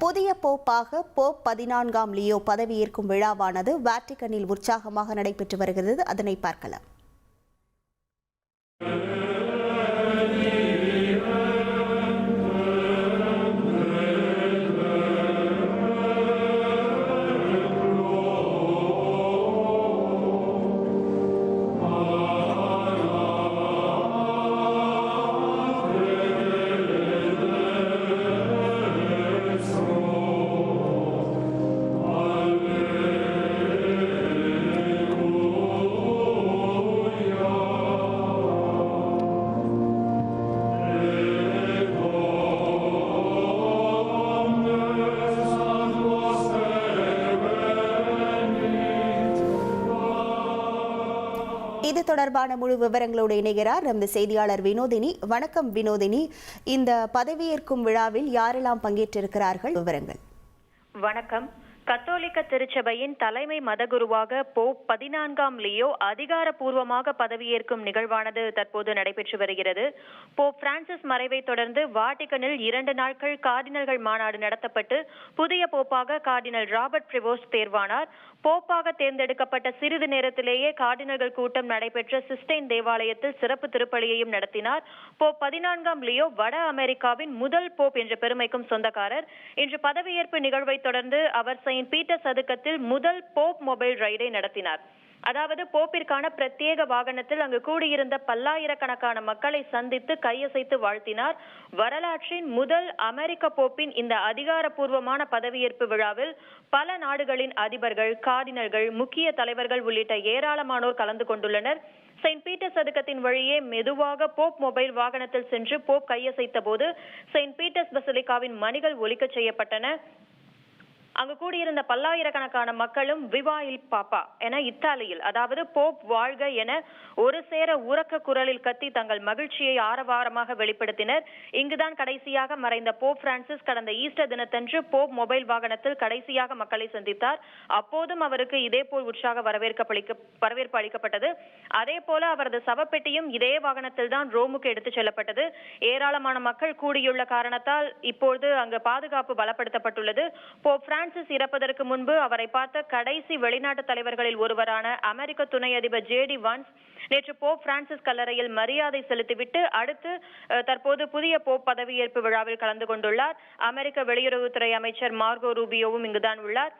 புதிய போப்பாக Pope 14ஆம் Leo பதவியேற்கும் விழாவானது வாட்டிகனில் உற்சாகமாக நடைபெற்று வருகிறது. அதனை பார்க்கலாம். இது தொடர்பான முழு விவரங்களோடு இணைகிறார் நமது செய்தியாளர் வினோதினி. வணக்கம் வினோதினி. இந்த பதவியேற்கும் விழாவில் யாரெல்லாம் பங்கேற்றிருக்கிறார்கள்? விவரங்கள். வணக்கம். கத்தோலிக்க திருச்சபையின் தலைமை மதகுருவாக போப் 14ஆம் லியோ அதிகாரப்பூர்வமாக பதவியேற்கும் நிகழ்வானது தற்போது நடைபெற்று வருகிறது. போப் பிரான்சிஸ் மறைவை தொடர்ந்து வாட்டிகனில் 2 நாட்கள் கார்டினல்கள் மாநாடு நடத்தப்பட்டு புதிய போப்பாக கார்டினல் ராபர்ட் பிரிவோஸ்ட் தேர்வானார். போப்பாக தேர்ந்தெடுக்கப்பட்ட சிறிது நேரத்திலேயே கார்டினல்கள் கூட்டம் நடைபெற்ற சிஸ்டைன் தேவாலயத்தில் சிறப்பு திருப்பலியையும் நடத்தினார். போப் 14ஆம் லியோ வட அமெரிக்காவின் முதல் போப் என்ற பெருமைக்கும் சொந்தக்காரர். இன்று பதவியேற்பு நிகழ்வை தொடர்ந்து அவர் செயின்ட் பீட்டர் சதுக்கத்தில் முதல் போப் மொபைல் ரைடை நடத்தினார். அதாவது போப்பிற்கான பிரத்யேக வாகனத்தில் அங்கு கூடியிருந்த பல்லாயிரக்கணக்கான மக்களை சந்தித்து கையசைத்து வாழ்த்தினார். வரலாற்றின் முதல் அமெரிக்க போப்பின் இந்த அதிகாரப்பூர்வமான பதவியேற்பு விழாவில் பல நாடுகளின் அதிபர்கள், கார்டினல்கள், முக்கிய தலைவர்கள் உள்ளிட்ட ஏராளமானோர் கலந்து கொண்டுள்ளனர். செயின்ட் பீட்டர் சதுக்கத்தின் வழியே மெதுவாக போப் மொபைல் வாகனத்தில் சென்று போப் கையசைத்த போது செயின்ட் பீட்டர்ஸ் பசிலிகாவின் மணிகள் ஒலிக்கச் செய்யப்பட்டன. அங்கு கூடியிருந்த பல்லாயிரக்கணக்கான மக்களும் விவா இல் பாப்பா என இத்தாலியில், அதாவது போப் வாழ்க என ஒரு சேர உரக்க குரலில் கத்தி தங்கள் மகிழ்ச்சியை ஆரவாரமாக வெளிப்படுத்தினர். இங்குதான் கடைசியாக மறைந்த போப் பிரான்சிஸ் கடந்த ஈஸ்டர் தினத்தன்று போப் மொபைல் வாகனத்தில் கடைசியாக மக்களை சந்தித்தார். அப்போதும் அவருக்கு இதேபோல் உற்சாக வரவேற்பு அளிக்கப்பட்டது. அதே போல அவரது சவப்பெட்டியும் இதே வாகனத்தில் தான் ரோமுக்கு எடுத்துச் செல்லப்பட்டது. ஏராளமான மக்கள் கூடியுள்ள காரணத்தால் இப்போது அங்கு பாதுகாப்பு பலப்படுத்தப்பட்டுள்ளது. போப் பிரான்சிஸ் இறப்பதற்கு முன்பு அவரை பார்த்த கடைசி வெளிநாட்டு தலைவர்களில் ஒருவரான அமெரிக்க துணை அதிபர் ஜேடி வான்ஸ் நேற்று போப் பிரான்சிஸ் கல்லறையில் மரியாதை செலுத்திவிட்டு அடுத்து தற்போது புதிய போப் பதவியேற்பு விழாவில் கலந்து கொண்டுள்ளார். அமெரிக்க வெளியுறவுத்துறை அமைச்சர் மார்கோ ரூபியோவும் இங்குதான் உள்ளார்.